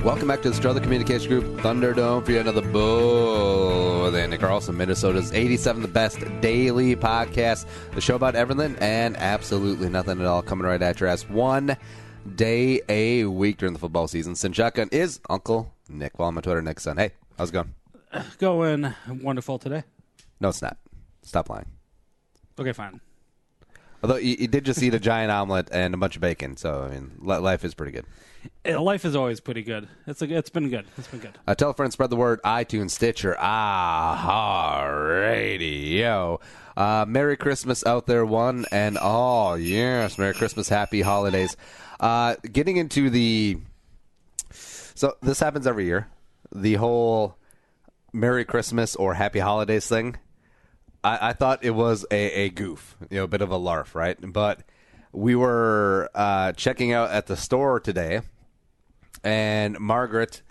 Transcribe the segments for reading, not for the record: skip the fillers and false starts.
Welcome back to the Strother Communication Group Thunderdome for yet another Bull with Andy Carlson, Minnesota's 87 the Best Daily Podcast. The show about everything and absolutely nothing at all, coming right at your ass 1 day a week during the football season. Sin Shotgun is Uncle Nick. Follow him on Twitter, Nick's son. Hey, how's it going? Going wonderful today. No, it's not. Stop lying. Okay, fine. Although you did just eat a giant omelet and a bunch of bacon, so I mean, life is pretty good. Life is always pretty good. It's been good. It's been good. Tell a friend, spread the word. iTunes, Stitcher, Radio. Merry Christmas out there, one and all. Yes, Merry Christmas, Happy Holidays. Getting into so this happens every year. The whole Merry Christmas or Happy Holidays thing. I thought it was a goof, a bit of a larf, right? But we were checking out at the store today, and Margaret,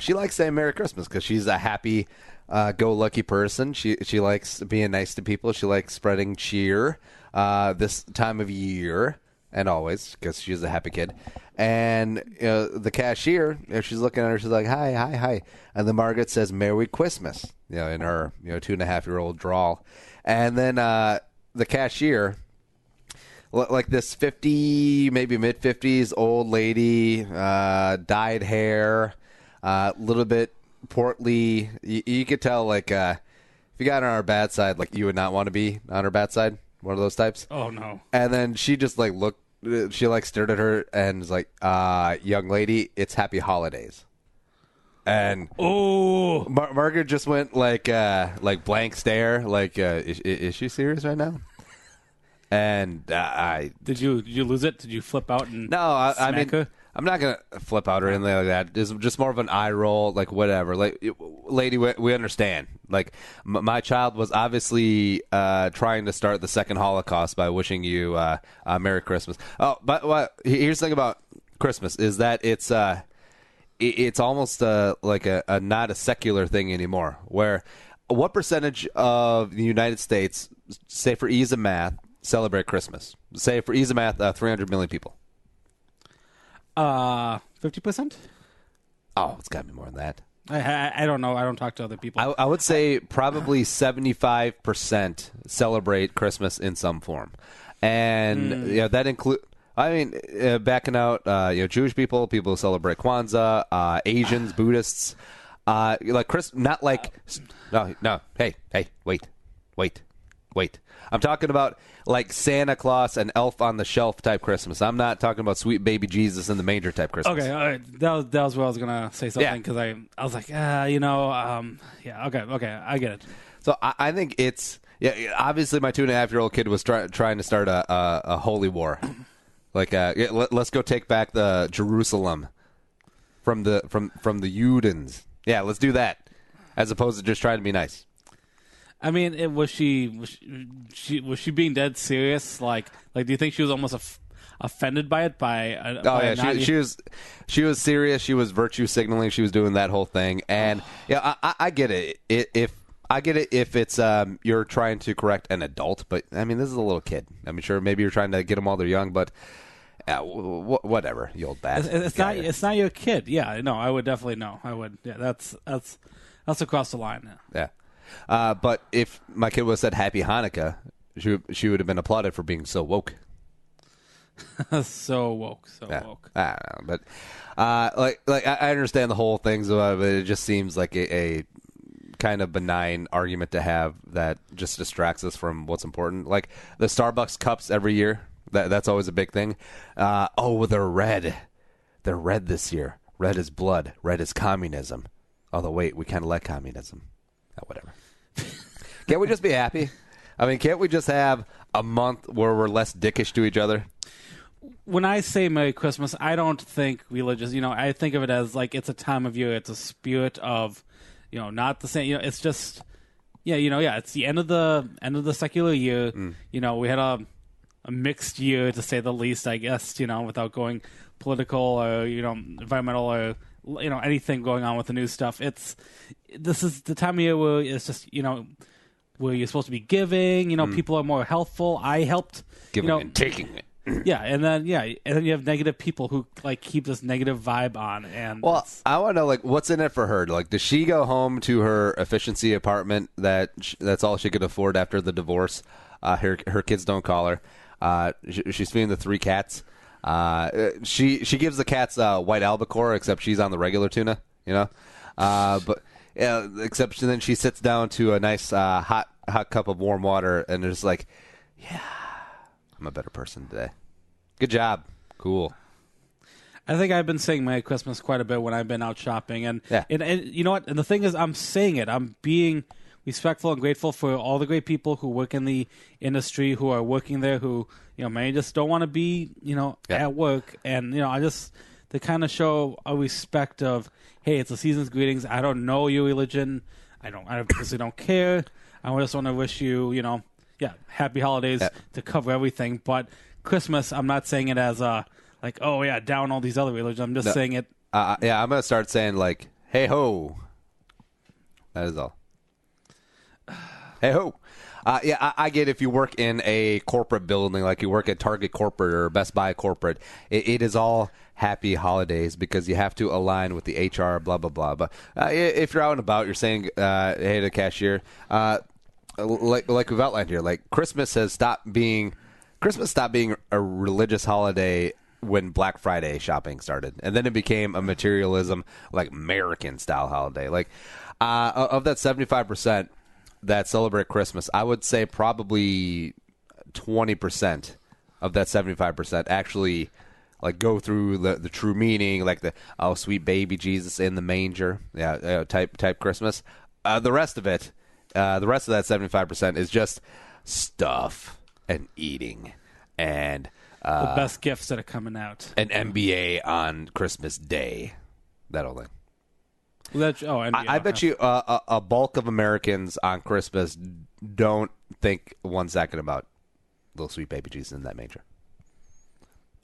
she likes saying Merry Christmas because she's a happy-go-lucky person. She likes being nice to people. She likes spreading cheer this time of year and always because she's a happy kid. And the cashier, she's looking at her, she's like, hi. And then Margaret says, Merry Christmas, in her 2.5-year-old drawl. And then the cashier, like this 50, maybe mid-50s old lady, dyed hair, a little bit portly. You could tell, like, if you got on our bad side, like, you would not want to be on her bad side, one of those types. Oh, no. And then she just, like, stared at her and was like, young lady, it's Happy Holidays. And Margaret just went like blank stare, like, is she serious right now? And did you lose it? Did you flip out and no? I mean, her? I'm not gonna flip out or anything like that. It's just more of an eye roll, like whatever. Like, lady, we understand. Like, my child was obviously trying to start the second Holocaust by wishing you Merry Christmas. Oh, but here's the thing about Christmas is that it's almost like a not a secular thing anymore. Where what percentage of the United States, say for ease of math, celebrate Christmas? Say for ease of math, 300 million people. 50%? Oh, it's got to be more than that. I don't know. I don't talk to other people. I would say probably 75% celebrate Christmas in some form. And that includes, I mean, backing out Jewish people who celebrate Kwanzaa, Asians, Buddhists. Like Chris, not like, no, hey, wait. I'm talking about like Santa Claus and Elf on the Shelf type Christmas. I'm not talking about sweet baby Jesus in the manger type Christmas. Okay, all right. That was what I was gonna say something because I was like, okay, I get it. So I think it's obviously my 2.5-year-old kid was trying to start a holy war, like let's go take back the Jerusalem from the Judens. Yeah, let's do that as opposed to just trying to be nice. I mean, was she being dead serious? Like, do you think she was almost offended by it? She was serious. She was virtue signaling. She was doing that whole thing, and I get it. If it's you're trying to correct an adult, but I mean, this is a little kid. I mean, sure, maybe you're trying to get them while they're young, but whatever, you old bastard. It's not your kid. Yeah, no, I would definitely know. I would. Yeah, that's across the line. Yeah. But if my kid would have said Happy Hanukkah, she would have been applauded for being so woke. So woke. I don't know, but I understand the whole thing, but it just seems like a kind of benign argument to have that just distracts us from what's important. Like the Starbucks cups every year, that's always a big thing. They're red. They're red this year. Red is blood. Red is communism. Although, wait, we kind of like communism. Whatever. Can't we just be happy? I mean, can't we just have a month where we're less dickish to each other? When I say Merry Christmas, I don't think religious. I think of it as like it's a time of year. It's a spirit of, not the same. It's just, it's the end of the secular year. We had a mixed year to say the least, I guess. Without going political or environmental or anything going on with the new stuff. This is the time of year where it's just, where you're supposed to be giving, people are more helpful. I helped. Giving and taking. yeah, and then you have negative people who like keep this negative vibe on. And well, I want to know like what's in it for her. Like, does she go home to her efficiency apartment that's all she could afford after the divorce? Her kids don't call her. She's feeding the 3 cats. She gives the cats white albacore, except she's on the regular tuna. You know, but except then she sits down to a nice hot cup of warm water, and it's like, yeah. I'm a better person today. Good job. Cool. I think I've been saying Merry Christmas quite a bit when I've been out shopping. And you know what? And the thing is, I'm saying it. I'm being respectful and grateful for all the great people who work in the industry, who are working there, who, maybe just don't want to be, at work. And, I just, to kind of show a respect of, hey, it's a season's greetings. I don't know your religion. I obviously don't care. I just want to wish you, happy holidays to cover everything. But Christmas, I'm not saying it as down all these other religions. I'm just saying it. I'm going to start saying like, hey ho. That is all. Hey ho. I get if you work in a corporate building, like you work at Target corporate or Best Buy corporate, it is all happy holidays because you have to align with the HR, blah, blah, blah. But if you're out and about, you're saying, hey, to cashier, like we've outlined here, like Christmas stopped being a religious holiday when Black Friday shopping started, and then it became a materialism, like American style holiday. Like of that 75% that celebrate Christmas, I would say probably 20% of that 75% actually like go through the true meaning, like the sweet baby Jesus in the manger, type Christmas. The rest of that 75% is just stuff and eating and the best gifts that are coming out. An NBA on Christmas Day. That whole thing. I bet you a bulk of Americans on Christmas don't think 1 second about little sweet baby Jesus in that manger.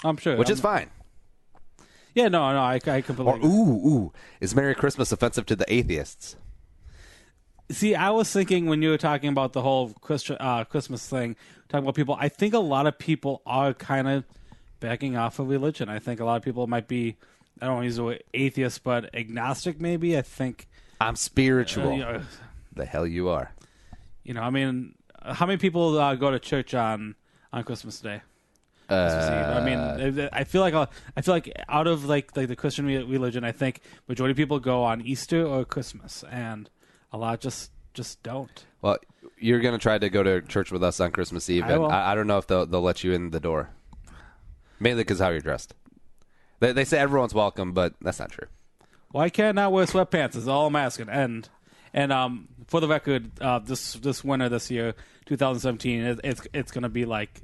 I'm sure. Which is fine. Yeah, no, I completely agree. Ooh, is Merry Christmas offensive to the atheists? See, I was thinking when you were talking about the whole Christmas thing, talking about people, I think a lot of people are kind of backing off of religion. I think a lot of people might be, I don't want to use the word atheist, but agnostic maybe. I think I'm spiritual. The hell you are. I mean, how many people go to church on Christmas Day? Christmas Eve? I mean, I feel like out of like the Christian religion, I think majority of people go on Easter or Christmas, and a lot just don't. Well, you're gonna try to go to church with us on Christmas Eve, and I don't know if they'll let you in the door. Mainly because how you're dressed. They say everyone's welcome, but that's not true. Well, I cannot wear sweatpants. Is all I'm asking. And for the record, this winter this year, 2017, it's gonna be like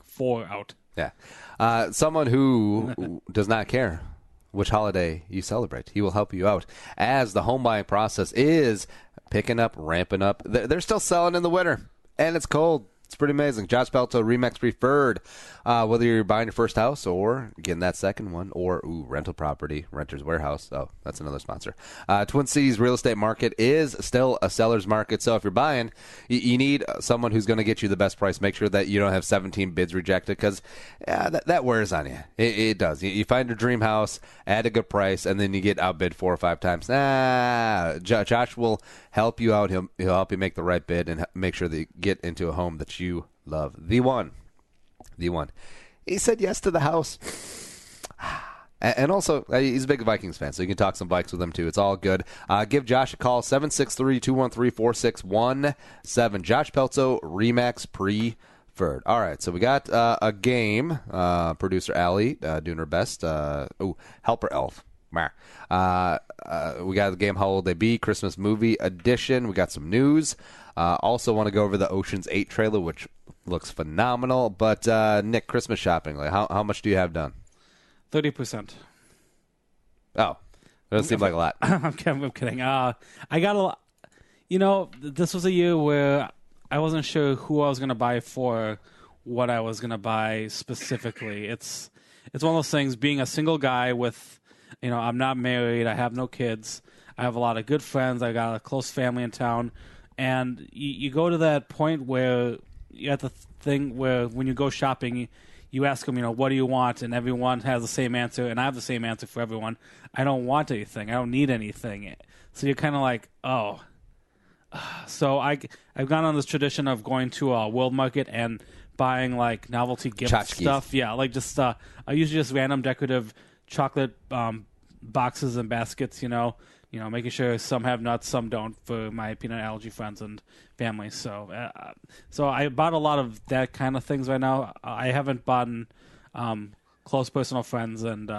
4 out. Yeah. Someone who does not care which holiday you celebrate. He will help you out as the home buying process is picking up, ramping up. They're still selling in the winter, and it's cold. It's pretty amazing. Josh Pelto, Remax Preferred. Whether you're buying your first house or getting that second one, or rental property, Renter's Warehouse. Oh, that's another sponsor. Twin Cities real estate market is still a seller's market. So if you're buying, you need someone who's going to get you the best price. Make sure that you don't have 17 bids rejected because that wears on you. It does. You find your dream house at a good price, and then you get outbid 4 or 5 times. Josh will help you out. He'll help you make the right bid and make sure that you get into a home that you love. The one. He said yes to the house. And also, he's a big Vikings fan, so you can talk some Vikes with him, too. It's all good. Give Josh a call, 763-213-4617. Josh Pelto, Remax Preferred. All right, so we got a game. Producer Allie doing her best. Helper Elf. We got the game How Will They Be? Christmas Movie Edition. We got some news. Also want to go over the Ocean's 8 trailer, which looks phenomenal. But Nick, Christmas shopping, like how much do you have done? 30%. Oh, that doesn't seem like a lot. I'm kidding. I got a lot. This was a year where I wasn't sure who I was going to buy for, what I was going to buy specifically. It's one of those things, being a single guy with, I'm not married, I have no kids, I have a lot of good friends, I got a close family in town, and you go to that point where you're at the thing where when you go shopping, you ask them, what do you want? And everyone has the same answer, and I have the same answer for everyone. I don't want anything. I don't need anything. So you're kind of like, oh. So I've gone on this tradition of going to a World Market and buying like novelty gift Tchotchkes. stuff. Yeah, like just I usually just random decorative chocolate boxes and baskets. Making sure some have nuts, some don't, for my peanut allergy friends and family. So I bought a lot of that kind of things right now. I haven't bought close personal friends and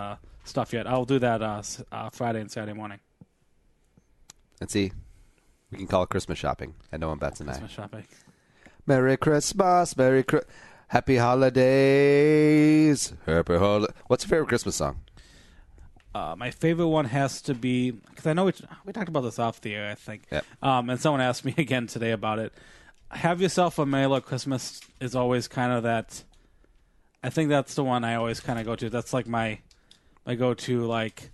stuff yet. I'll do that Friday and Saturday morning. Let's see. We can call it Christmas shopping. I know I'm Bets and Christmas shopping. Merry Christmas, Happy Holidays, Happy Holiday. What's your favorite Christmas song? My favorite one has to be, because I know we talked about this off the air, I think. Yep. And someone asked me again today about it. Have Yourself a Merry Little Christmas is always kind of that. I think that's the one I always kind of go to. That's like my go-to, like,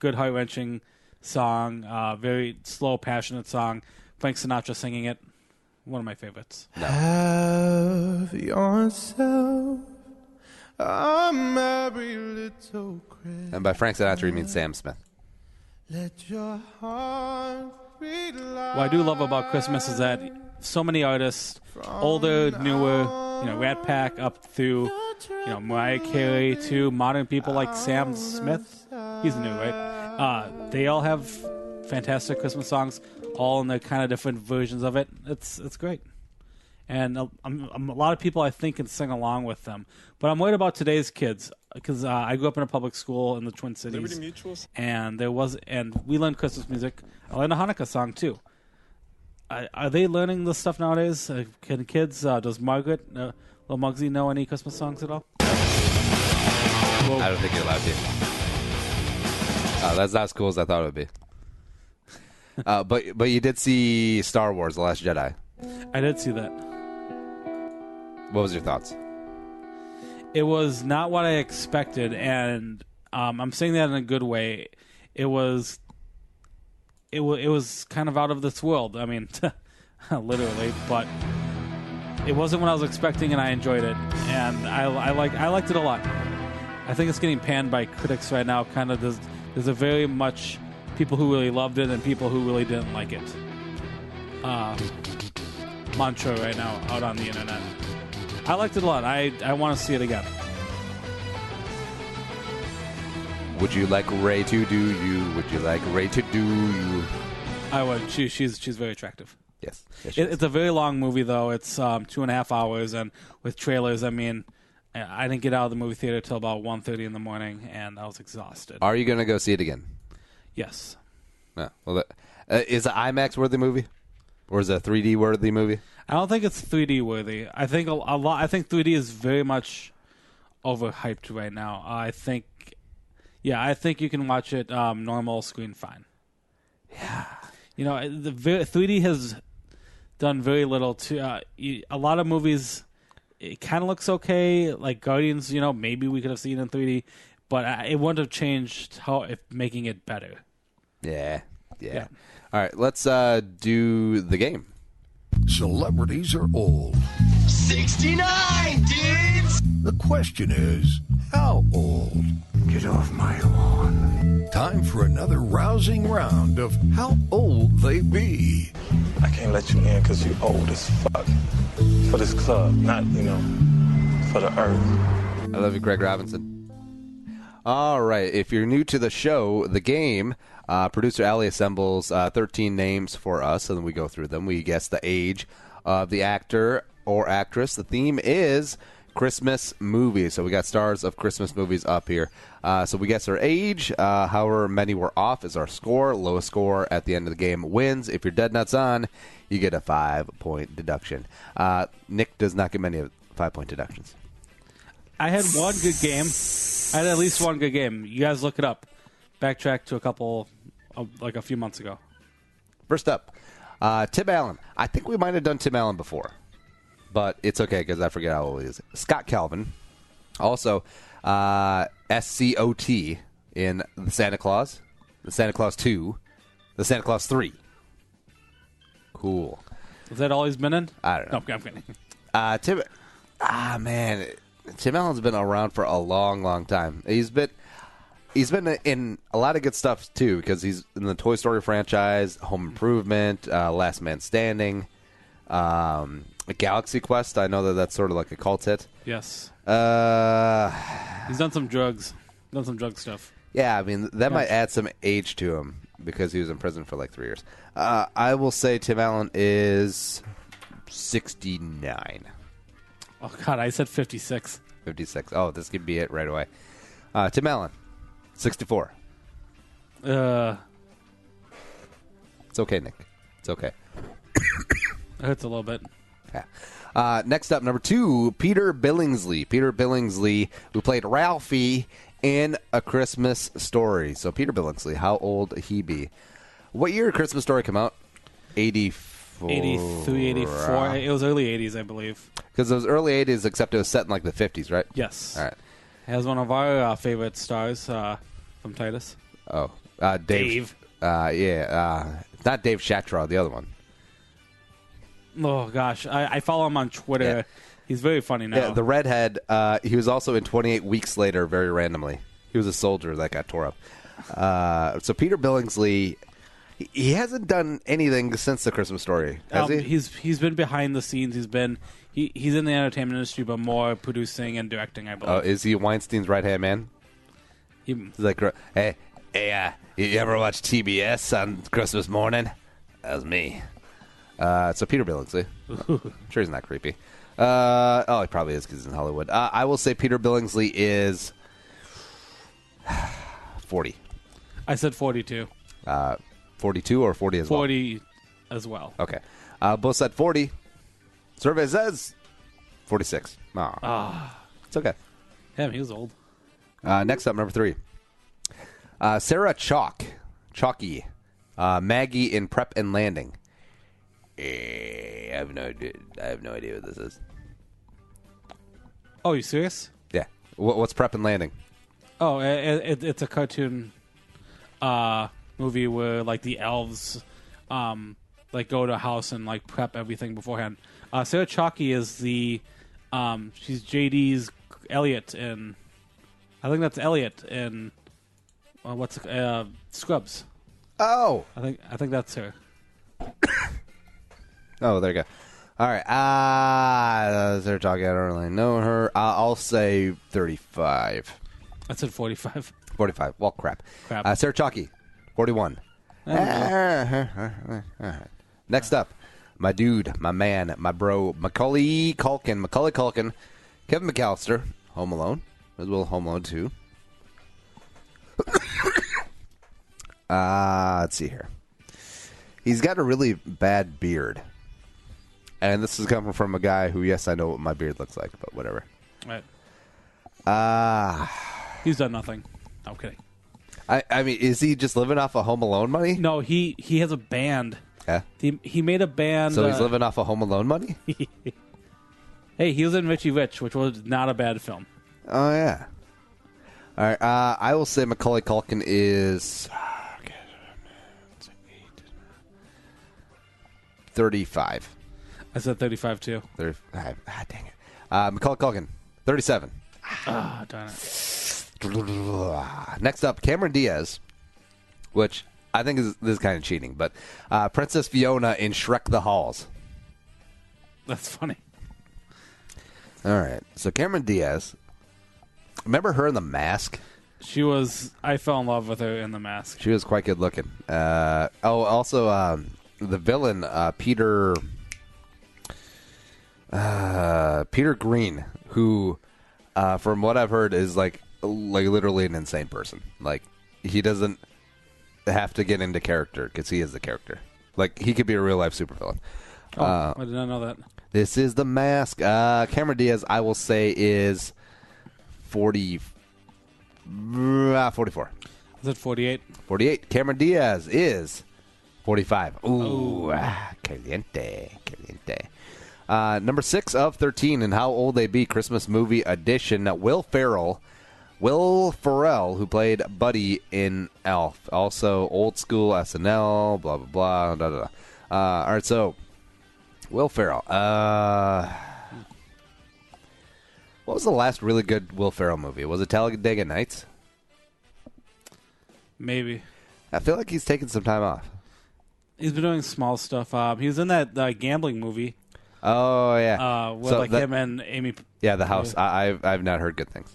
good heart-wrenching song. Very slow, passionate song. Frank Sinatra singing it. One of my favorites. No. Have yourself a merry little Christmas. And by Frank Sinatra, you mean Sam Smith. Let your heart beat light. What I do love about Christmas is that so many artists, older, newer, Rat Pack up through, Mariah Carey, to modern people like Sam Smith. He's new, right? They all have fantastic Christmas songs, all in their kind of different versions of it. It's great. And a lot of people, I think, can sing along with them. But I'm worried about today's kids, because I grew up in a public school in the Twin Cities. And we learned Christmas music. I learned a Hanukkah song, too. Are they learning this stuff nowadays? Can kids, does Margaret, little Mugsy, know any Christmas songs at all? Well, I don't think you're allowed to. That's not as cool as I thought it would be. But you did see Star Wars: The Last Jedi. I did see that. What was your thoughts? It was not what I expected, and I'm saying that in a good way. It was kind of out of this world. I mean, literally, but it wasn't what I was expecting, and I enjoyed it, and I liked it a lot. I think it's getting panned by critics right now. Kind of there's a very much people who really loved it and people who really didn't like it. Mantra right now out on the internet. I liked it a lot. I want to see it again. Would you like Ray to do you? Would you like Ray to do you? I would. She's very attractive. Yes. It's a very long movie, though. It's 2.5 hours, and with trailers, I mean, I didn't get out of the movie theater till about 1:30 in the morning, and I was exhausted. Are you going to go see it again? Yes. No. Well, is it IMAX worthy movie, or is it a 3D worthy movie? I don't think it's 3D worthy. I think a lot. I think 3D is very much overhyped right now. I think you can watch it normal screen fine. Yeah. The 3D has done very little to a lot of movies. It kind of looks okay, like Guardians. Maybe we could have seen it in 3D, but it wouldn't have changed if making it better. Yeah. All right, let's do the game. Celebrities are old. 69, dudes! The question is, how old? Get off my lawn. Time for another rousing round of how old they be. I can't let you in because you old as fuck. For this club, not, for the earth. I love you, Greg Robinson. All right, if you're new to the show, the game, producer Allie assembles 13 names for us, and then we go through them. We guess the age of the actor or actress. The theme is Christmas movies. So we got stars of Christmas movies up here. So we guess their age. However many we're off is our score. Lowest score at the end of the game wins. If you're dead nuts on, you get a 5-point deduction. Nick does not get many 5-point deductions. I had one good game. I had at least one good game. You guys look it up. Backtrack to a few months ago. First up, Tim Allen. I think we might have done Tim Allen before, but it's okay because I forget how old he is. Scott Calvin. Also, SCOT in The Santa Claus, The Santa Claus 2, The Santa Claus 3. Cool. Is that all he's been in? I don't know. No, I'm kidding. Man, Tim Allen's been around for a long, long time. He's been in a lot of good stuff too, because he's in the Toy Story franchise, Home Improvement, Last Man Standing, Galaxy Quest. I know that's sort of like a cult hit. Yes. He's done some drugs. Done some drug stuff. Yeah, I mean, that might add some age to him because he was in prison for like 3 years. I will say Tim Allen is 69. Oh, God, I said 56. 56. Oh, this could be it right away. Tim Allen, 64. It It's okay, Nick. It's okay. hurts a little bit. Yeah. Next up, number 2, Peter Billingsley. Peter Billingsley, who played Ralphie in A Christmas Story. So Peter Billingsley, how old he be? What year did Christmas Story come out? 84. 83, 84. It was early 80s, I believe. Because it was early 80s, except it was set in like the 50s, right? Yes. All right. Has one of our favorite stars from Titus. Oh, Dave. Not Dave Shatraw, the other one. Oh, gosh. I follow him on Twitter. Yeah. He's very funny now. Yeah, the redhead. He was also in 28 Weeks Later, very randomly. He was a soldier that got tore up. So Peter Billingsley, he hasn't done anything since The Christmas Story, has he? He's been behind the scenes. He's in the entertainment industry, but more producing and directing, I believe. Oh, is he Weinstein's right-hand man? He's like, hey, you ever watch TBS on Christmas morning? That was me. So Peter Billingsley. I'm sure he's not creepy. He probably is because he's in Hollywood. I will say Peter Billingsley is 40. I said 42. 42 or 40 as well? 40 as well. Okay. Both said 40. Survey says 46. It's okay. Damn, he was old. Next up, number 3. Sarah Chalky. Maggie in Prep and Landing. I have no idea what this is. Oh, you serious? Yeah. What's Prep and Landing? Oh, it's a cartoon movie where like the elves like go to a house and like prep everything beforehand. Sarah Chalky is the she's JD's Elliot in, I think that's Elliot in Scrubs. Oh, I think that's her. Oh, there you go. All right. Sarah Chalky, I don't really know her. I'll say 35. I said 45. 45. Well, crap. Sarah Chalky, 41. All right. Next up, my dude, my man, my bro, Macaulay Culkin, Kevin McAllister, Home Alone, as well as Home Alone 2. Let's see here. He's got a really bad beard. And this is coming from a guy who, yes, I know what my beard looks like, but whatever. Right. He's done nothing. I'm kidding. I mean, is he just living off of Home Alone money? No, he has a band. Yeah. He made a band. So he's living off of Home Alone money? Hey, he was in Richie Rich, which was not a bad film. Oh, yeah. All right. I will say Macaulay Culkin is 35. I said 35 too. 35. Dang it. Macaulay Culkin, 37. Darn it. Next up, Cameron Diaz, which I think this is kind of cheating, but Princess Fiona in Shrek the Halls. That's funny. All right. So Cameron Diaz, remember her in The Mask? I fell in love with her in The Mask. She was quite good looking. Also, the villain, Peter Green, who, from what I've heard, is like literally an insane person. Like, he doesn't have to get into character because he is the character. Like, he could be a real life supervillain. I did not know that. This is The Mask. Cameron Diaz, I will say, is 44. Is it 48? 48. Cameron Diaz is 45. Ooh, caliente. Number 6 of 13, and How Old They Be, Christmas Movie Edition. Will Ferrell, who played Buddy in Elf. Also, old school SNL, blah, blah, blah, All right, so, Will Ferrell. What was the last really good Will Ferrell movie? Was it Talladega Nights? Maybe. I feel like he's taking some time off. He's been doing small stuff. He was in that gambling movie. Oh yeah, with him and Amy. Yeah, The House. I've not heard good things.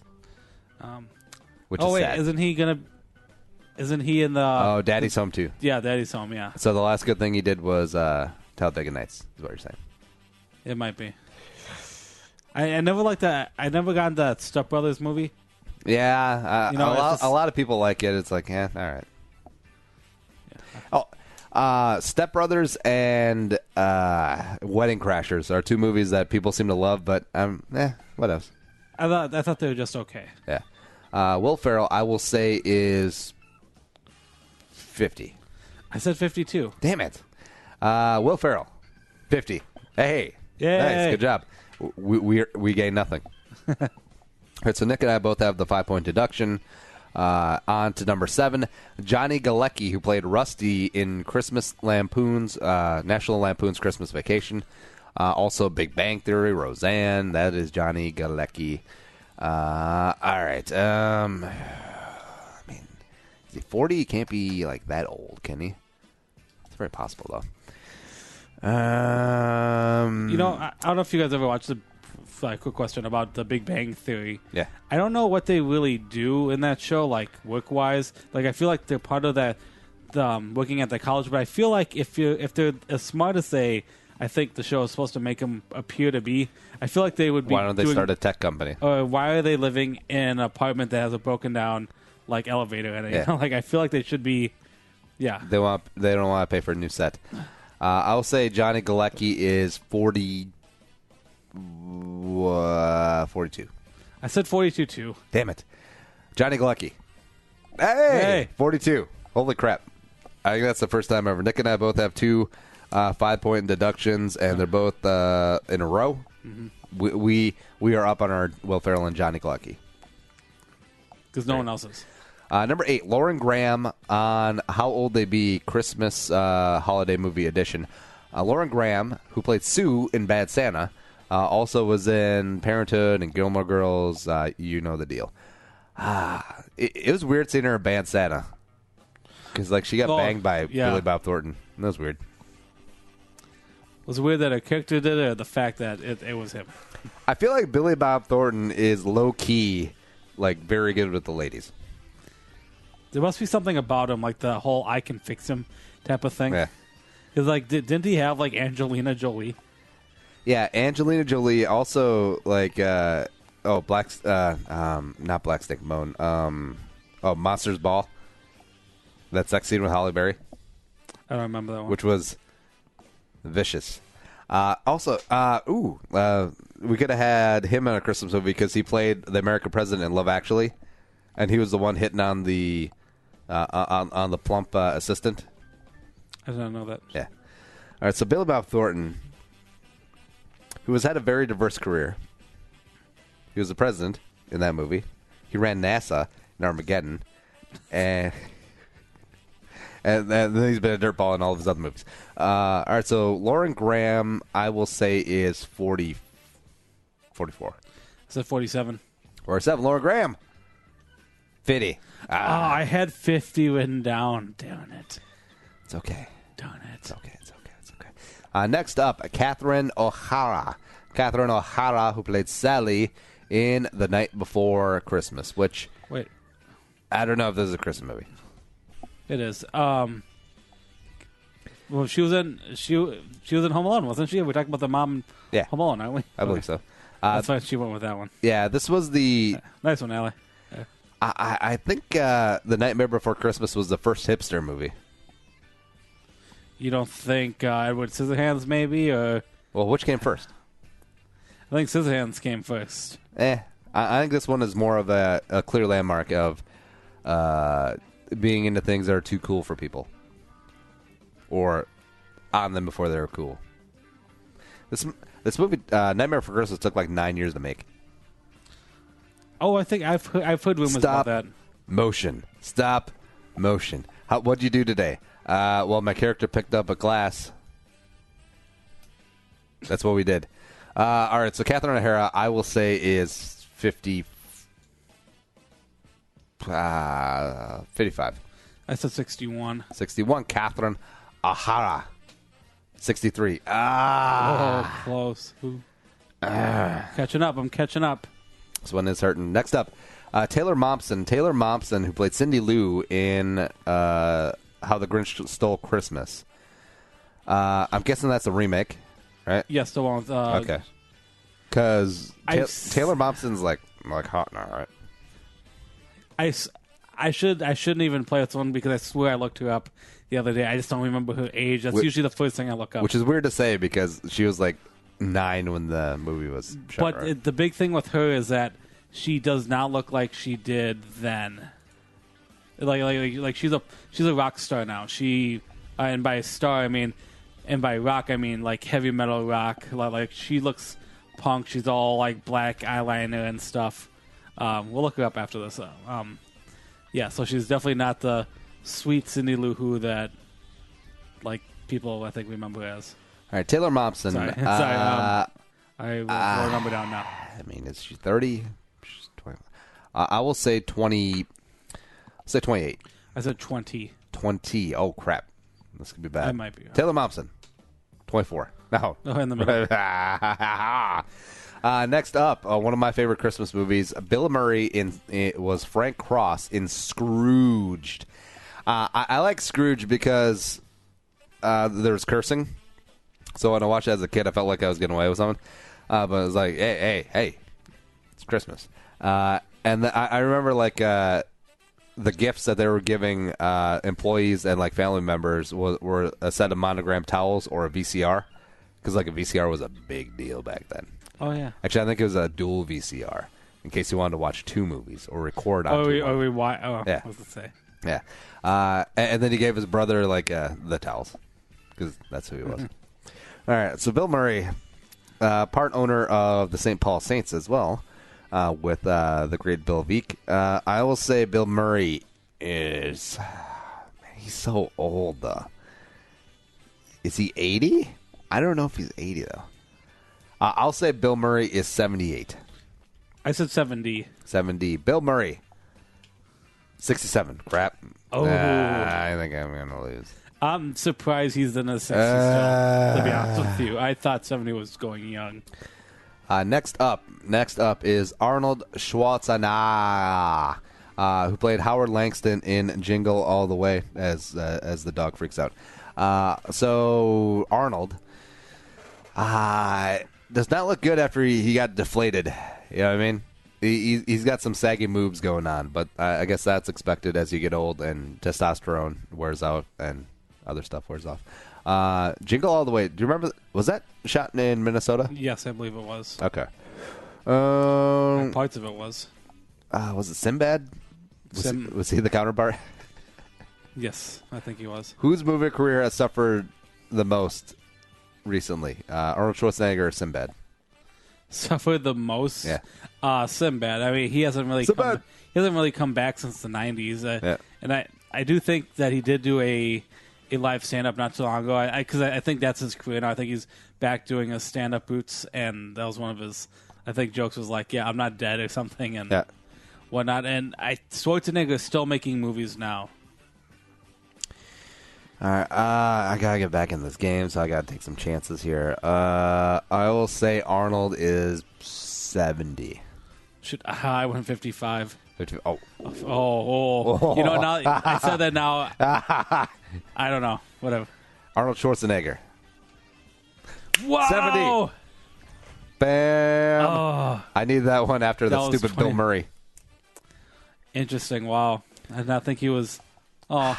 Which is sad. Isn't he in the? Oh, Daddy's Home too. Yeah, Daddy's Home. Yeah. So the last good thing he did was Talladega Nights. Is what you're saying? It might be. I never liked that. I never got into that Step Brothers movie. Yeah, a lot of people like it. It's like, all right. Oh, Step Brothers and Wedding Crashers are two movies that people seem to love, but what else? I thought they were just okay. Yeah. Will Ferrell, I will say, is 50. I said 52. Damn it. Will Ferrell, 50. Hey. Yay. Nice. Good job. We gain nothing. All right, so Nick and I both have the 5-point deduction. On to number 7, Johnny Galecki, who played Rusty in National Lampoon's Christmas Vacation. Also Big Bang Theory, Roseanne. That is Johnny Galecki. All right. I mean, is he 40? He can't be like that old, can he? It's very possible, though. I don't know if you guys ever watched the quick question about the Big Bang Theory. Yeah. I don't know what they really do in that show, like work-wise. Like, I feel like they're part of that, working at the college. But I feel like if they're as smart as I think the show is supposed to make them appear to be, I feel like they would be. Why don't they start a tech company? Or why are they living in an apartment that has a broken down elevator in it? Yeah. You know? I feel like they should be. Yeah. They don't want to pay for a new set. I'll say Johnny Galecki is 42. I said 42 too. Damn it. Johnny Galecki. Hey! 42. Holy crap. I think that's the first time ever. Nick and I both have two 5-point deductions, and they're both in a row. Mm-hmm. We are up on our Will Ferrell and Johnny Galecki. Because no one else is. Number 8, Lauren Graham on How Old They Be, Christmas Holiday Movie Edition. Lauren Graham, who played Sue in Bad Santa, also was in Parenthood and Gilmore Girls. You know the deal. It was weird seeing her in Bad Santa. Because she got banged by Billy Bob Thornton. That was weird. Was it weird that her character did it, or the fact that it was him? I feel like Billy Bob Thornton is low-key, very good with the ladies. There must be something about him, the whole I can fix him type of thing. Yeah. Because, didn't he have, Angelina Jolie? Yeah, Angelina Jolie also, not Black Snake Moan. Monsters Ball. That sex scene with Halle Berry. I don't remember that one. Which was vicious. We could have had him in a Christmas movie because he played the American president in Love Actually. And he was the one hitting on the on the plump assistant. I didn't know that. Yeah. All right, so Billy Bob Thornton, who has had a very diverse career. He was the president in that movie. He ran NASA in Armageddon. And then he's been a dirtball in all of his other movies. All right, so Lauren Graham, I will say, is 44. I said 47. 47, Lauren Graham. 50. I had 50 written down. Darn it. It's okay. Darn it. It's okay. Next up, Catherine O'Hara. Catherine O'Hara, who played Sally in The Night Before Christmas, which... Wait. I don't know if this is a Christmas movie. It is. Well, she was in Home Alone, wasn't she? We're talking about the mom in Home Alone, aren't we? I believe so. That's why she went with that one. Yeah, this was the... Nice one, Allie. Yeah. I think The Nightmare Before Christmas was the first hipster movie. You don't think Edward Scissorhands maybe? Or Well, which came first? I think Scissorhands came first. I think this one is more of a clear landmark of being into things that are too cool for people. Or on them before they were cool. This movie, Nightmare Before Christmas, took 9 years to make. Oh, I think I've heard rumors about that. Stop motion. What'd you do today? Well, my character picked up a glass. That's what we did. All right, so Catherine O'Hara, I will say, is 55. I said 61. 61. Catherine O'Hara. 63. Oh, close. Ooh. Catching up. I'm catching up. This one is hurting. Next up, Taylor Momsen. Taylor Momsen, who played Cindy Lou in How the Grinch Stole Christmas. I'm guessing that's a remake, right? Yes, the one with... Okay. Because Taylor Momsen's like hot now, right? I shouldn't even play this one because I swear I looked her up the other day. I just don't remember her age. That's usually the first thing I look up. Which is weird to say because she was like 9 when the movie was shot. But right? the big thing with her is that she does not look like she did then. Like she's a rock star now. She and by star I mean, and by rock I mean like heavy metal rock. Like she looks punk. She's all like black eyeliner and stuff. We'll look her up after this. Yeah, so she's definitely not the sweet Cindy Lou Who that like people I think remember as. All right, Taylor Momsen. Sorry. I will remember down now. I mean, is she 30? She's 20. I will say 20. Say 28. I said 20. 20. Oh crap, this could be bad. I might be. Taylor Momsen, 24. No. Oh, in the middle. Next up, one of my favorite Christmas movies. Bill Murray was Frank Cross in Scrooged. I like Scrooge because there's cursing. So when I watched it as a kid, I felt like I was getting away with something. But it was like, hey, it's Christmas. And I remember like the gifts that they were giving employees and like family members were a set of monogram towels or a VCR. Because like a VCR was a big deal back then. Oh, yeah. Actually, I think it was a dual VCR in case you wanted to watch 2 movies or record on 2 movies. Yeah. I was going to say. Yeah. And then he gave his brother like the towels because that's who he was. All right. So Bill Murray, part owner of the St. Paul Saints as well, with the great Bill Veeck. I will say Bill Murray is... he's so old, though. Is he 80? I don't know if he's 80, though. I'll say Bill Murray is 78. I said 70. 70. Bill Murray, 67. Crap. Oh. I think I'm going to lose. I'm surprised he's in his 60s still, to be honest with you. I thought 70 was going young. Next up is Arnold Schwarzenegger, who played Howard Langston in Jingle All the Way as the dog freaks out. So Arnold does not look good after he got deflated. You know what I mean? He's got some saggy moves going on, but I guess that's expected as you get old and testosterone wears out and other stuff wears off. Jingle All the Way. Do you remember? Was that shot in Minnesota? Yes, I believe it was. Okay. Parts of it was. Was it Sinbad? Was he the counterpart? Yes, I think he was. Whose movie career has suffered the most recently? Arnold Schwarzenegger or Sinbad? Suffered the most? Yeah. Sinbad. I mean, he hasn't really come back since the 90s. Yeah. And I do think that he did do a live stand-up not too long ago. Because I think that's his career now. I think he's back doing his stand-up roots, and that was one of his, I think, jokes was like, yeah, I'm not dead or something, and whatnot. And Schwarzenegger is still making movies now. All right, I gotta get back in this game, so I gotta take some chances here. I will say Arnold is 70. I went 55. 50, Oh. You know, now I said that now. I don't know. Whatever. Arnold Schwarzenegger. Wow. 70. Bam. Oh. I need that one after the stupid 20. Bill Murray. Interesting. Wow. I did not think he was. Oh.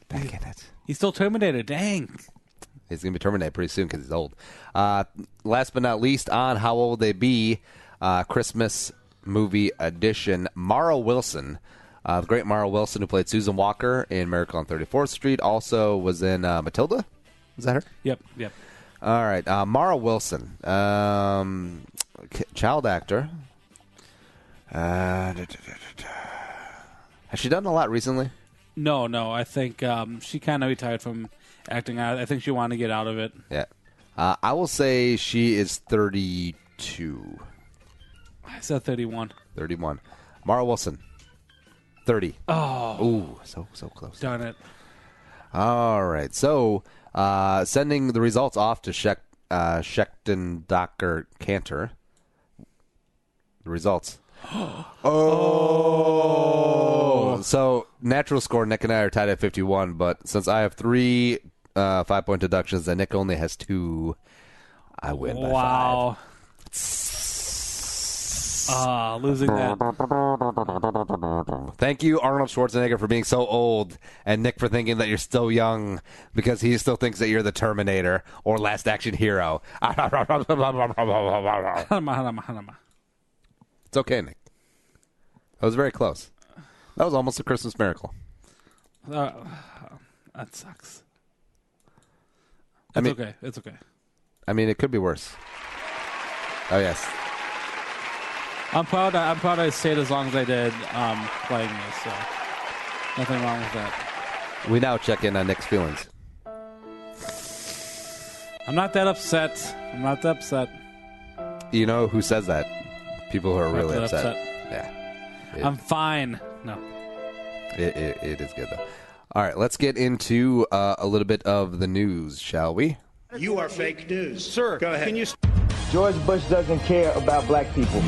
Back in it. He's still Terminator. Dang. He's going to be terminated pretty soon because he's old. Last but not least, on How Old They Be, Christmas movie edition, Mara Wilson. The great Mara Wilson, who played Susan Walker in Miracle on 34th Street, also was in Matilda. Is that her? Yep. All right. Mara Wilson, child actor. Has she done a lot recently? No. I think she kind of retired from acting. I think she wanted to get out of it. Yeah. I will say she is 32. I said 31. 31. Mara Wilson, 30. Oh. Ooh, so close. Darn it. All right. So, sending the results off to Schechten, Docker, Cantor. The results. Oh. So, natural score, Nick and I are tied at 51, but since I have 3 5-point deductions and Nick only has 2, I win by 5. Losing that. Thank you, Arnold Schwarzenegger, for being so old, and Nick for thinking that you're still young because he still thinks that you're the Terminator or Last Action Hero. It's okay, Nick. That was very close. That was almost a Christmas miracle. That sucks. Okay. It's okay. I mean, it could be worse. Oh, yes. I'm proud I stayed as long as I did playing this, so nothing wrong with that. We now check in on Nick's feelings. I'm not that upset. You know who says that? People who are really Not that upset. Yeah. I'm fine. No. It is good, though. All right, let's get into a little bit of the news, shall we? You are fake news. Sir, go ahead. Can you... George Bush doesn't care about black people.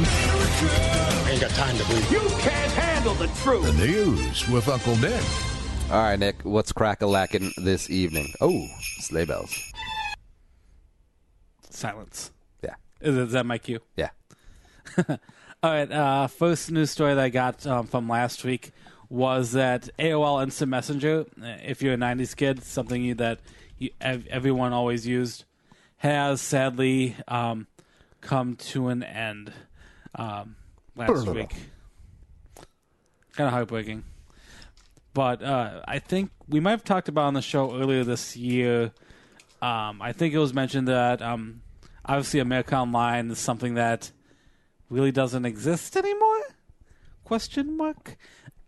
Ain't got time to bleed. You can't handle the truth. The news with Uncle Nick. All right, Nick, what's crack-a-lackin' this evening? Oh, sleigh bells. Silence. Yeah. Is that my cue? Yeah. All right. First news story that I got from last week was that AOL Instant Messenger, if you're a 90s kid, something that everyone always used, has sadly come to an end last week. Kind of heartbreaking. But I think we might have talked about on the show earlier this year. I think it was mentioned that obviously America Online is something that really doesn't exist anymore? Question mark.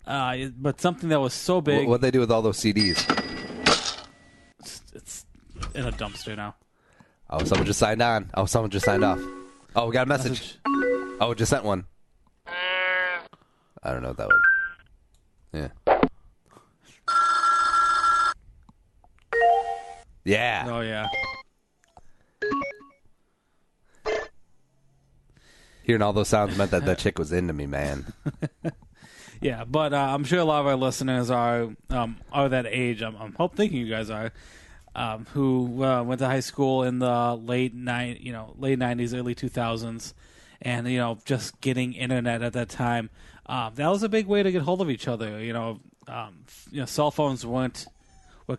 But something that was so big. What'd they do with all those CDs? It's in a dumpster now. Oh, someone just signed on. Oh, someone just signed off. Oh, we got a message. Oh, just sent one. I don't know what that was. Yeah. Yeah. Oh, yeah. Hearing all those sounds meant that chick was into me, man. Yeah, but I'm sure a lot of our listeners are that age. I'm thinking you guys are, who went to high school in the late 90s, early 2000s, and just getting internet at that time. That was a big way to get hold of each other. Cell phones were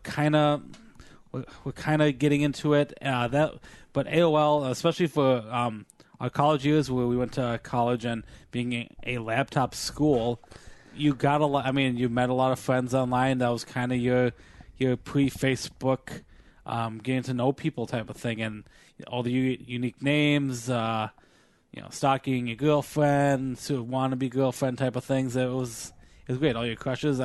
kind of getting into it. But AOL, especially for our college years, where we went to college and being a laptop school, you got a lot. I mean, you met a lot of friends online. That was kind of your pre-Facebook, getting to know people type of thing, and all the unique names. Stalking your girlfriend, wannabe girlfriend type of things. It was great. All your crushes.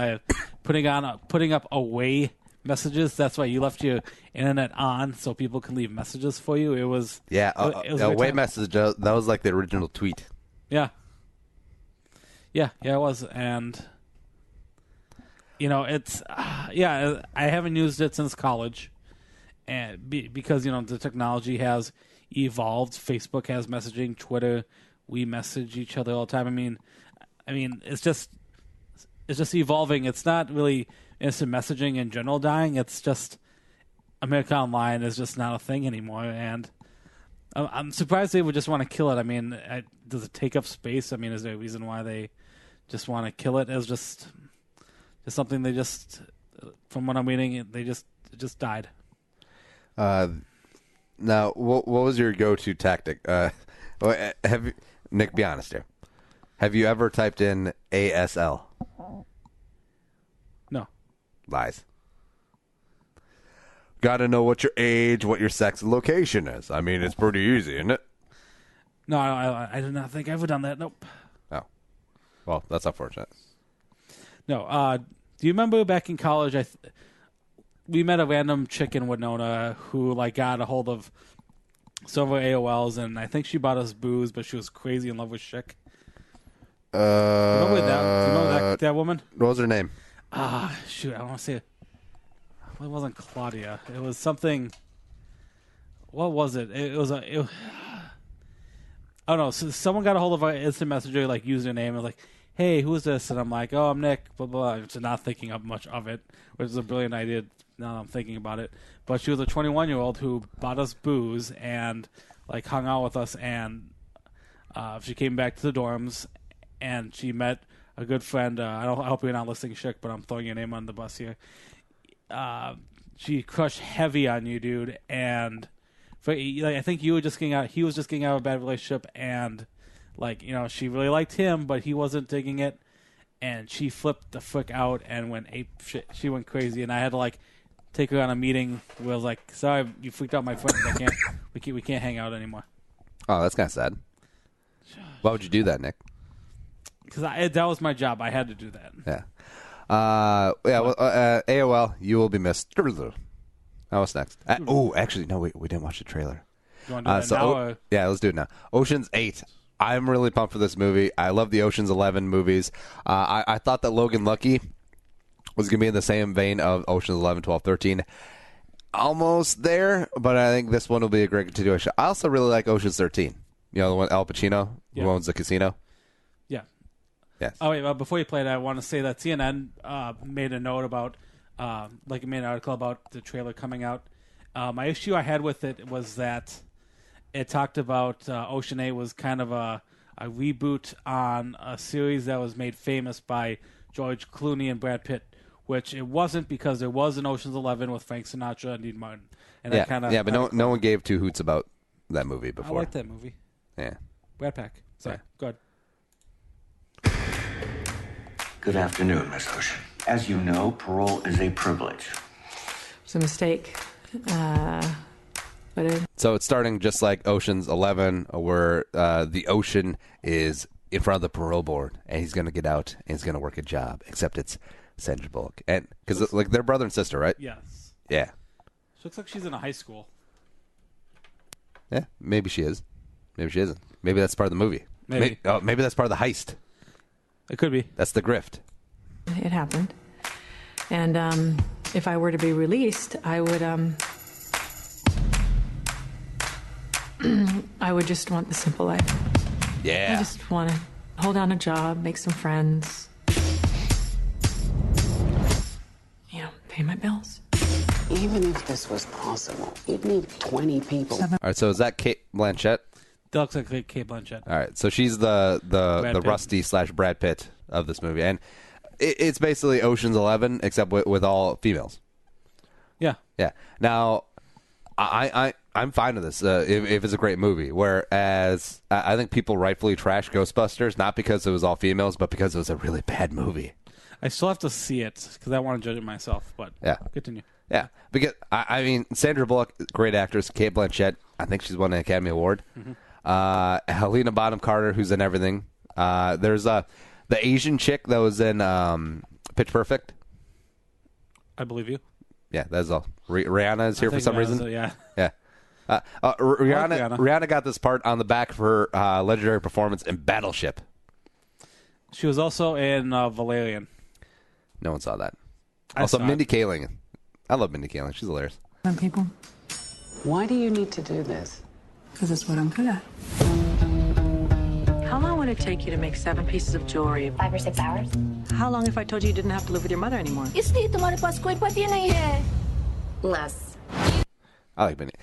Putting up away messages. That's why you left your internet on so people can leave messages for you. It was it was away message. That was like the original tweet. Yeah, it was, and it's I haven't used it since college, and because the technology has evolved. Facebook has messaging, Twitter, we message each other all the time. I mean, it's just evolving. It's not really instant messaging in general dying. It's just America Online is just not a thing anymore, and I'm surprised they would just want to kill it. I mean, does it take up space? I mean, is there a reason why they just want to kill it? As just something they just, from what I'm reading, it just died. Now, what was your go-to tactic? Nick, be honest here. Have you ever typed in ASL? No. Lies. Got to know what your age, what your sex, and location is. I mean, it's pretty easy, isn't it? No, I do not think I've ever done that. Nope. Oh. Well, that's unfortunate. No. Do you remember back in college, we met a random chick in Winona who got a hold of several AOLs, and I think she bought us booze, but she was crazy in love with Schick. Do you know that woman? What was her name? Shoot, I don't want to say it. Well, it wasn't Claudia. It was something. What was it? It was I don't know. So someone got a hold of our instant messenger, like username, and was like, "Hey, who is this?" And I'm like, "Oh, I'm Nick." Blah blah. So not thinking of much of it, which is a brilliant idea. Now that I'm thinking about it, but she was a 21-year-old who bought us booze and like hung out with us, and she came back to the dorms, and she met a good friend. I hope you're not listening, Schick, but I'm throwing your name on the bus here. She crushed heavy on you, dude, and I think you were just getting out. He was just getting out of a bad relationship, and she really liked him, but he wasn't digging it, and she flipped the frick out and went ape shit. She went crazy, and I had to take her on a meeting where I was like, "Sorry, you freaked out my friend. We can't hang out anymore." Oh, that's kind of sad. Why would you do that, Nick? Because that was my job. I had to do that. Yeah. AOL, you will be missed. What's next? Actually, no, we didn't watch the trailer. You want to do that now? Yeah, let's do it now. Ocean's 8. I'm really pumped for this movie. I love the Ocean's 11 movies. I thought that Logan Lucky was going to be in the same vein of Ocean's 11, 12, 13. Almost there, but I think this one will be a great continuation. I also really like Ocean's 13. You know, the one Al Pacino, who owns the casino. Yeah. Yes. Oh, wait, before you play that, I want to say that CNN made a note about, it made an article about the trailer coming out. My issue I had with it was that it talked about Ocean 8 was kind of a reboot on a series that was made famous by George Clooney and Brad Pitt, which it wasn't, because there was an Ocean's 11 with Frank Sinatra and Dean Martin. And but no one gave two hoots about that movie before. I like that movie. Yeah. Brad Pack. Sorry. Go ahead. Good afternoon, Miss Ocean. As you know, parole is a privilege. It's a mistake. So it's starting just like Ocean's 11, where the Ocean is in front of the parole board, and he's going to get out, and he's going to work a job, except it's Sandra Bullock. And because they're brother and sister, right? Yes. Yeah. She looks like she's in a high school. Yeah, maybe she is. Maybe she isn't. Maybe that's part of the movie. Maybe that's part of the heist. It could be. That's the grift. It happened. And if I were to be released, I would I would just want the simple life. Yeah. I just want to hold down a job, make some friends, pay my bills. Even if this was possible, you'd need 20 people. All right, so is that Cate Blanchett? That looks like Cate Blanchett. All right, so she's the Rusty / Brad Pitt of this movie, and it's basically Ocean's 11 except with all females. Yeah. Yeah. Now, I'm fine with this if it's a great movie. Whereas I think people rightfully trash Ghostbusters not because it was all females, but because it was a really bad movie. I still have to see it because I want to judge it myself. But yeah, continue. Yeah, because I mean Sandra Bullock, great actress. Cate Blanchett, I think she's won an Academy Award. Mm-hmm. Helena Bonham Carter, who's in everything. There's the Asian chick that was in Pitch Perfect. I believe you. Yeah, that's all. Rihanna is here for some reason. Yeah. Rihanna got this part on the back of her legendary performance in Battleship. She was also in Valerian. No one saw that. Also, Mindy Kaling. I love Mindy Kaling. She's hilarious. Some people. Why do you need to do this? Because it's what I'm good at. How long would it take you to make 7 pieces of jewelry? 5 or 6 hours. How long if I told you didn't have to live with your mother anymore? Isliit तुम्हारे पास कोई पति नहीं है. Less. I like Mindy.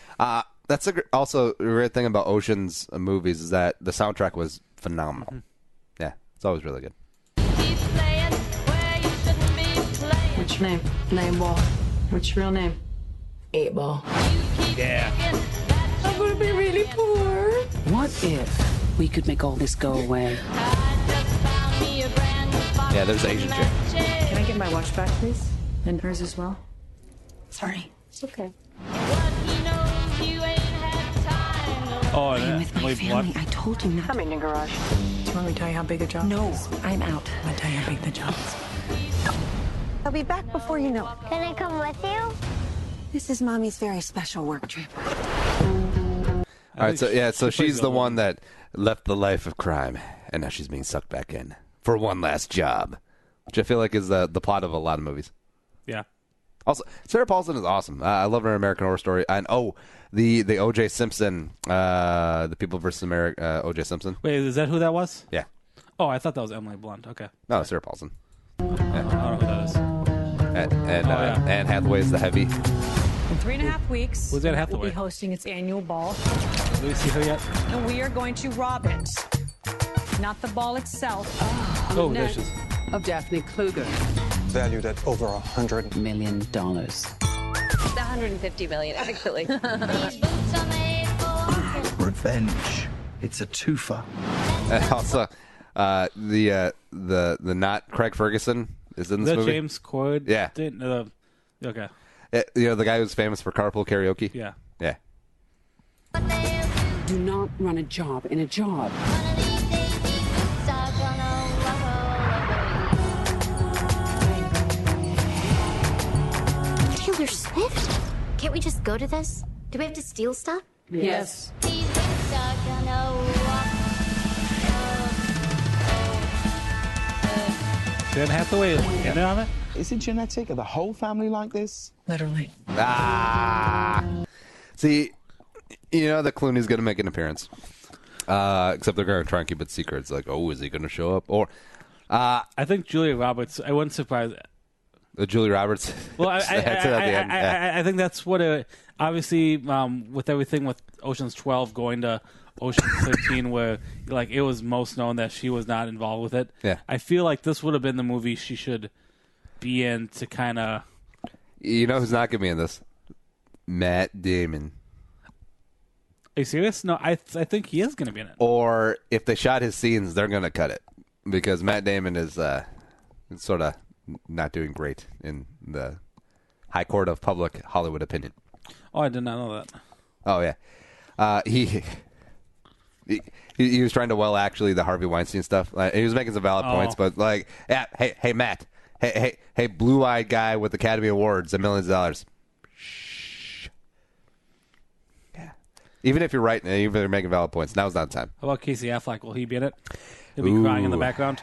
That's also a great thing about Ocean's movies is that the soundtrack was phenomenal. Mm-hmm. Yeah, it's always really good. What's your name? Name Ball. What's your real name? 8 Ball. Yeah. I'm gonna be really poor. What if we could make all this go away? Yeah, there's Asian chick. Can I get my watch back, please? And hers as well? Sorry. It's okay. Oh, I'm with my family. I told you not. I'm in your garage. Do you want me to tell you how big the job is? No, I'm out. I'm gonna tell you how big the job is. I'll be back before you know it. Can I come with you? This is Mommy's very special work trip. All right, so she's the one that left the life of crime, and now she's being sucked back in for one last job, which I feel like is the plot of a lot of movies. Yeah. Also, Sarah Paulson is awesome. I love her in American Horror Story. And the O.J. Simpson, the People vs. America, O.J. Simpson. Wait, is that who that was? Yeah. Oh, I thought that was Emily Blunt. Okay. No, Sarah Paulson. I don't know who that is. Anne Hathaway is the heavy. In 3.5 weeks, Who's Anne we'll Hathaway? be hosting its annual ball. Do we see her yet? And we are going to rob it. Not the ball itself. Oh, there she is. Of Daphne Kluger. Valued at over $100 million. $150 million, actually. Revenge. It's a twofer. And also, the not Craig Ferguson is in this Is that movie. James Corden? Yeah. Okay. The guy who's famous for carpool karaoke. Yeah. Yeah. Do not run a job in a job. Taylor Swift? Can't we just go to this? Do we have to steal stuff? Yes. Anne Hathaway in on it? Is it genetic? Are the whole family like this? Literally. See, that Clooney's going to make an appearance. Except they're going to try and keep it secret. It's like, is he going to show up? Or I think Julia Roberts. I wouldn't surprise. Julia Roberts. Well, I think that's what obviously with everything with Ocean's 12 going to Ocean's 13, where it was most known that she was not involved with it. Yeah. I feel like this would have been the movie she should be in to kind of. You know who's not going to be in this? Matt Damon. Are you serious? No, I think he is going to be in it. Or if they shot his scenes, they're going to cut it because Matt Damon is sort of not doing great in the high court of public Hollywood opinion. Oh, I did not know that. Oh yeah, he was trying to actually the Harvey Weinstein stuff. He was making some valid points, but hey Matt, hey blue-eyed guy with Academy Awards and millions of dollars. Shh. Yeah. Even if you're right, even if you're making valid points, now's not the time. How about Casey Affleck? Will he be in it? He'll be crying in the background.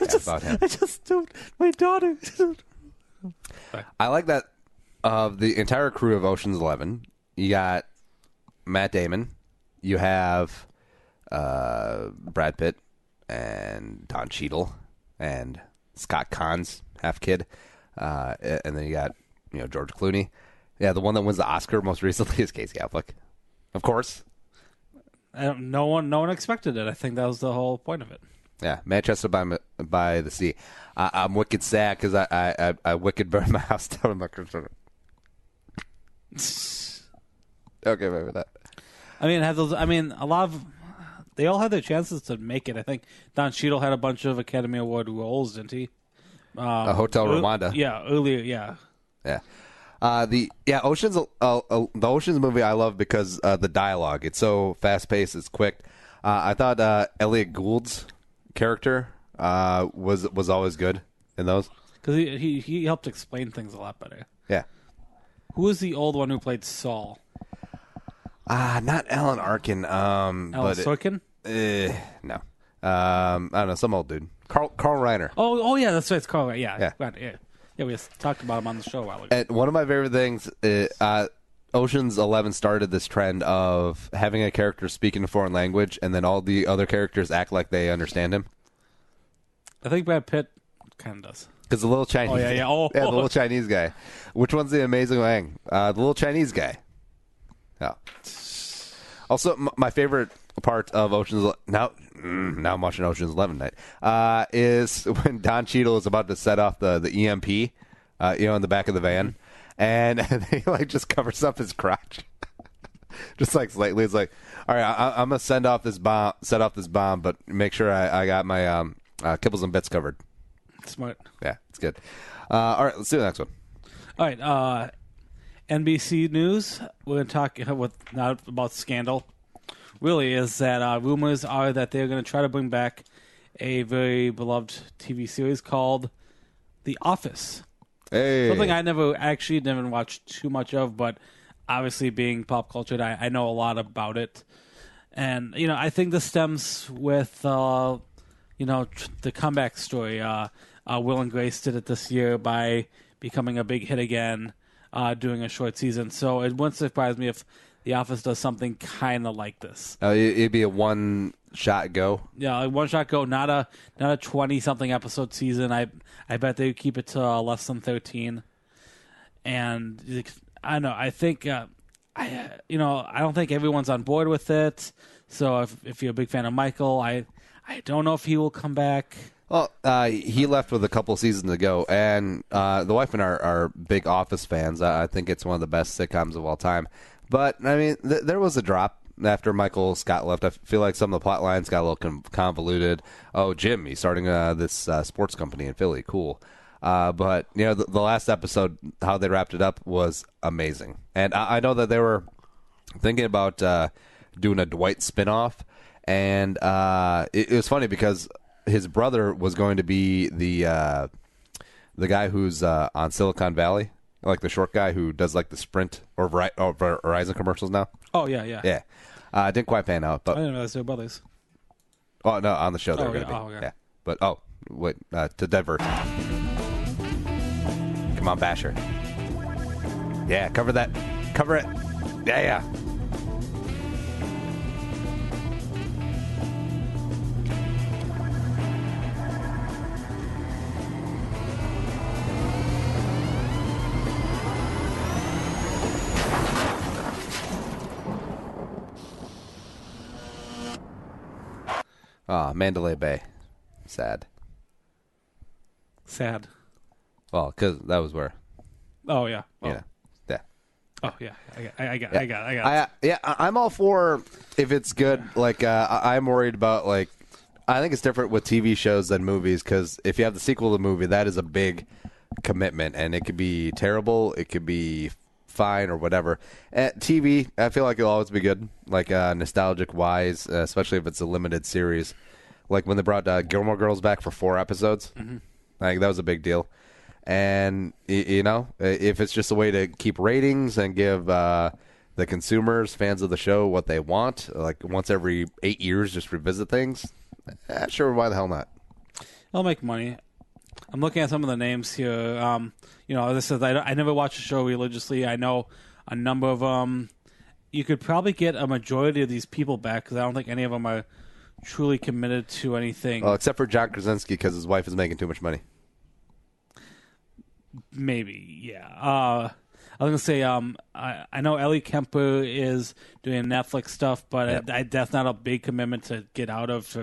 About him. I just don't. My daughter. I like that of the entire crew of Ocean's 11. You got Matt Damon. You have Brad Pitt and Don Cheadle and Scott Caan's half kid, and then you got George Clooney. Yeah, the one that wins the Oscar most recently is Casey Affleck, of course. No one expected it. I think that was the whole point of it. Yeah, Manchester by the Sea. I'm wicked sad because I wicked burned my house down with my computer. Okay, maybe that. I mean, a lot of they all had their chances to make it. I think Don Cheadle had a bunch of Academy Award roles, didn't he? Hotel Rwanda. Yeah, earlier. Yeah. Yeah. Ocean's the Ocean's movie I love because the dialogue. It's so fast paced. It's quick. I thought Elliot Gould's character was always good in those because he helped explain things a lot better. Yeah. Who was the old one who played Saul? Not Alan Arkin. Alan Sorkin? No. I don't know. Some old dude. Carl Reiner. Oh yeah, that's right. It's Carl. Yeah. Yeah. Right, yeah. Yeah, we just talked about him on the show a while ago. And one of my favorite things, Ocean's 11 started this trend of having a character speak in a foreign language, and then all the other characters act like they understand him. I think Brad Pitt kind of does. Because the little Chinese, the little Chinese guy. Which one's the amazing Wang? The little Chinese guy. Yeah. Also, my favorite part of Ocean's now I'm watching Ocean's 11 night is when Don Cheadle is about to set off the EMP, in the back of the van, and he just covers up his crotch, just slightly. It's like, all right, I'm gonna set off this bomb, but make sure I got my kibbles and bits covered. Smart. Yeah, it's good. All right, let's do the next one. All right, NBC News. We're going to talk not about scandal. Really, is that rumors are that they're going to try to bring back a very beloved TV series called The Office. Hey. Something I never watched too much of, but obviously being pop culture, I know a lot about it. And, I think this stems with, the comeback story. Will and Grace did it this year by becoming a big hit again, doing a short season. So it wouldn't surprise me if The Office does something kind of like this. It'd be a one-shot go. Yeah, like one-shot go, not a 20-something episode season. I bet they would keep it to less than 13. And I don't know. I think I don't think everyone's on board with it. So if you're a big fan of Michael, I don't know if he will come back. Well, he left with a couple seasons ago, and the wife and I are big Office fans. I think it's one of the best sitcoms of all time. But, I mean, there was a drop after Michael Scott left. I feel like some of the plot lines got a little convoluted. Oh, Jim, he's starting this sports company in Philly. Cool. But, the last episode, how they wrapped it up was amazing. And I know that they were thinking about doing a Dwight spinoff. And it was funny because his brother was going to be the guy who's on Silicon Valley. Like the short guy who does like the Sprint or Verizon commercials now. Oh, yeah. Yeah. Didn't quite pan out. But I didn't realize they were brothers. Oh, no, on the show they're going to be. Oh, okay. Yeah. But, wait, to divert. Come on, Basher. Yeah, cover that. Cover it. Yeah. Mandalay Bay. Sad. Well, because that was where. Oh, yeah. Oh. Yeah. Oh, yeah. I got it. Yeah, I'm all for if it's good. Like, I'm worried about, like, I think it's different with TV shows than movies because if you have the sequel to the movie, that is a big commitment, and it could be terrible. It could be fine or whatever. At TV, I feel like it'll always be good, like nostalgic-wise, especially if it's a limited series. Like when they brought Gilmore Girls back for 4 episodes. Mm-hmm. Like, that was a big deal. And, if it's just a way to keep ratings and give the consumers, fans of the show, what they want, like once every 8 years, just revisit things, sure, why the hell not? I'll make money. I'm looking at some of the names here. As I said, I never watch the show religiously. I know a number of them. You could probably get a majority of these people back because I don't think any of them are truly committed to anything. Well, except for John Krasinski because his wife is making too much money. Maybe, yeah. I was gonna say, I know Ellie Kemper is doing Netflix stuff, but that's not a big commitment to get out of.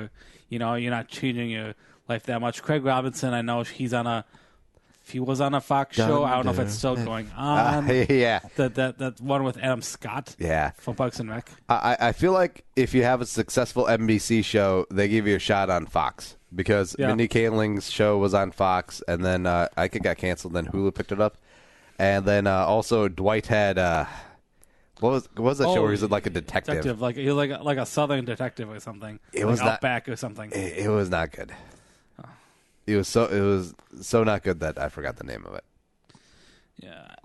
You're not changing your life that much. Craig Robinson, I know he was on a Fox show. I don't know if it's still going on. Yeah, that one with Adam Scott. Yeah, from Parks and Rec. I feel like if you have a successful NBC show, they give you a shot on Fox. Because Mindy Kaling's show was on Fox, and then I think it got canceled. Then Hulu picked it up, and then also Dwight had what was that show where he was like a detective? Like he was like a Southern detective or something. It was like Outback or something. It was not good. Oh. It was so not good that I forgot the name of it. Yeah.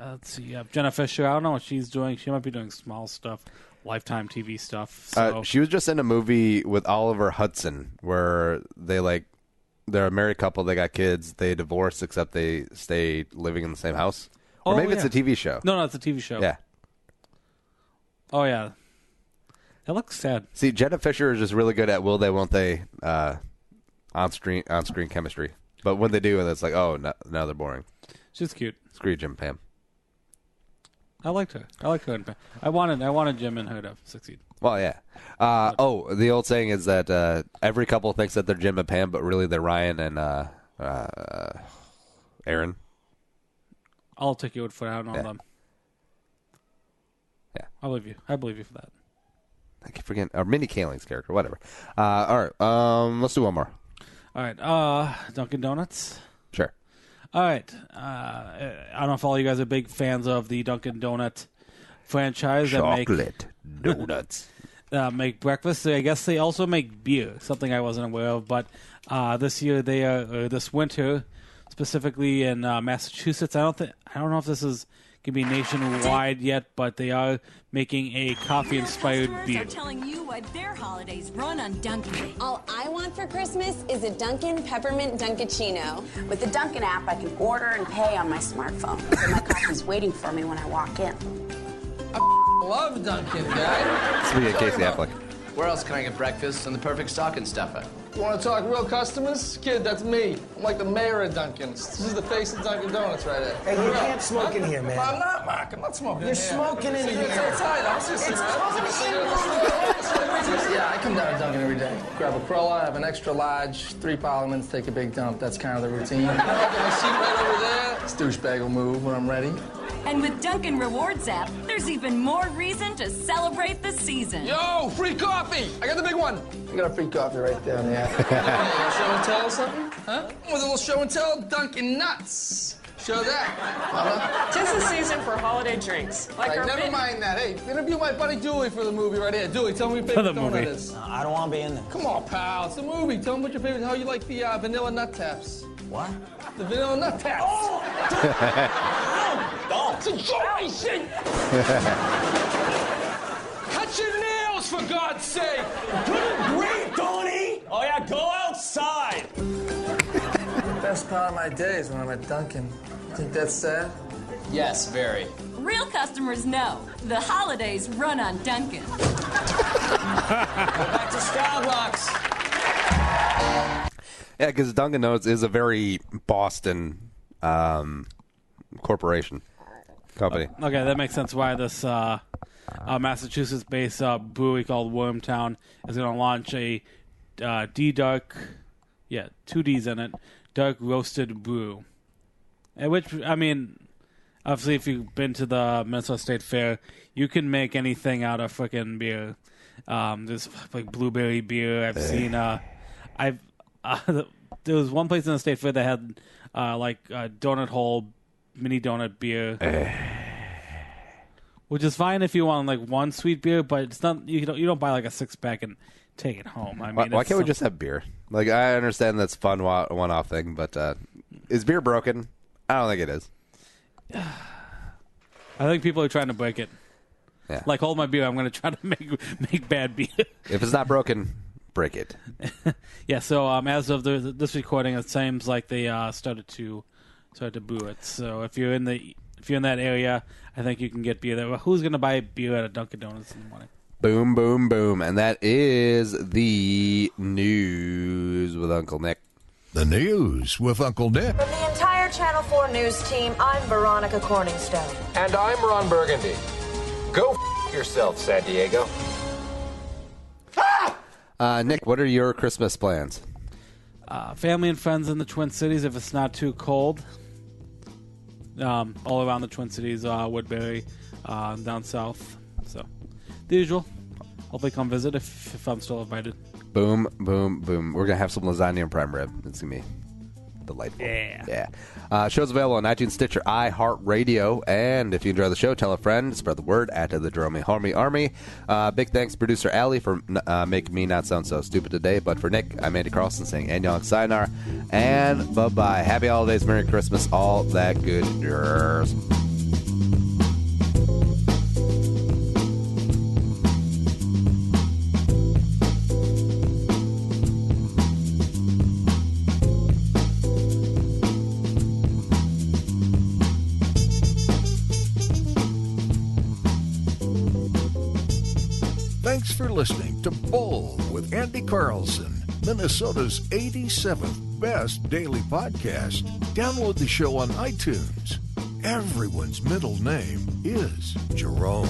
Let's see. You have Jenna Fisher. I don't know what she's doing. She might be doing small stuff. Lifetime TV stuff. So. She was just in a movie with Oliver Hudson where they're a married couple. They got kids. They divorced, except they stay living in the same house. Or maybe it's a TV show. No, it's a TV show. Yeah. Oh yeah. That looks sad. See, Jenna Fisher is just really good at will they, won't they, on screen chemistry. But when they do, it's like, oh, now they're boring. She's cute. Screw you, Jim Pam. I liked her. I wanted Jim and her to succeed. Well, yeah. The old saying is that every couple thinks that they're Jim and Pam, but really they're Ryan and Aaron. I'll take your word for it. I don't know them. Yeah. I believe you for that. I keep forgetting. Or Mindy Kaling's character, whatever. All right. Let's do one more. All right. Dunkin' Donuts. Sure. All right. I don't know if all you guys are big fans of the Dunkin' Donut franchise. Chocolate donuts. Make breakfast. I guess they also make beer, something I wasn't aware of. But this year, this winter, specifically in Massachusetts, I don't know if this is can be nationwide yet, but they are making a coffee-inspired beer. Are telling you why their holidays run on Dunkin'. All I want for Christmas is a Dunkin' Peppermint Dunkaccino. With the Dunkin' app, I can order and pay on my smartphone. So my coffee's waiting for me when I walk in. I love Dunkin', guy. Speaking of Casey Affleck. Where else can I get breakfast and the perfect stocking stuffer? You want to talk real customers? Kid, that's me. I'm like the mayor of Dunkin's. This is the face of Dunkin' Donuts right there. Hey, you can't smoke in here, man. I'm not, Mark. I'm not smoking You're in here. smoking in here. It's outside. I'll see you. Yeah, I come down to Dunkin' every day. Grab a cruller, have an extra large, 3 parliaments, take a big dump. That's kind of the routine. I got my seat right over there. This douchebag will move when I'm ready. And with Dunkin' Rewards app, there's even more reason to celebrate the season. Yo, free coffee! I got the big one. I got a free coffee right there on the app. Show and tell or something? Huh? With a little show and tell, Dunkin' Nuts. Show that. Tis the season for holiday drinks. Never mind that. Hey, interview my buddy Dewey for the movie right here. Dewey, tell me your favorite donut is. I don't want to be in there. Come on, pal. It's a movie. Tell me what your favorite, how you like the vanilla nut taps. What? The vanilla nut taps. Oh! Don't. It's a joy. Cut your nails, for God's sake. Great, Tony. Oh, yeah, go outside. The best part of my day is when I'm at Dunkin'. Think that's sad? Yes, very. Real customers know the holidays run on Dunkin'. Back to Starbucks. Yeah, because Dunkin' Donuts is a very Boston corporation company. Okay, that makes sense why this Massachusetts-based brewery called Wormtown is going to launch a D-Dark, 2 Ds in it, dark roasted brew. And which, I mean, obviously if you've been to the Minnesota State Fair, you can make anything out of frickin' beer. There's like blueberry beer. I've seen, there was one place in the State Fair that had like a donut hole mini donut beer, which is fine if you want like one sweet beer, but it's not. You don't buy like a 6-pack and take it home. I mean, why can't we just have beer? Like, I understand that's fun one-off thing, but is beer broken? I don't think it is. I think people are trying to break it. Yeah. Like, hold my beer. I'm going to try to make bad beer. If it's not broken, break it. Yeah. So as of this recording, it seems like they started to brew it. So if you're in that area, I think you can get beer there. Well, who's going to buy beer at a Dunkin' Donuts in the morning? Boom, boom, boom. And that is the news with Uncle Nick. The news with Uncle Nick. From the entire Channel 4 news team, I'm Veronica Corningstone. And I'm Ron Burgundy. Go yourself, San Diego. Nick, what are your Christmas plans? Family and friends in the Twin Cities if it's not too cold. All around the Twin Cities, Woodbury, down south. So, the usual. Hopefully come visit if I'm still invited. Boom, boom, boom. We're going to have some lasagna and prime rib. It's going to be delightful. Yeah. Show's available on iTunes, Stitcher, iHeartRadio. And if you enjoy the show, tell a friend. Spread the word. Add to the Jerome Homie Army. Big thanks to producer Allie for making me not sound so stupid today. But for Nick, I'm Andy Carlson saying Annyeong Sayonara. And bye-bye. Happy holidays, Merry Christmas, all that good yours. Thanks for listening to Bowl with Andy Carlson, Minnesota's 87th best daily podcast. Download the show on iTunes. Everyone's middle name is Jerome.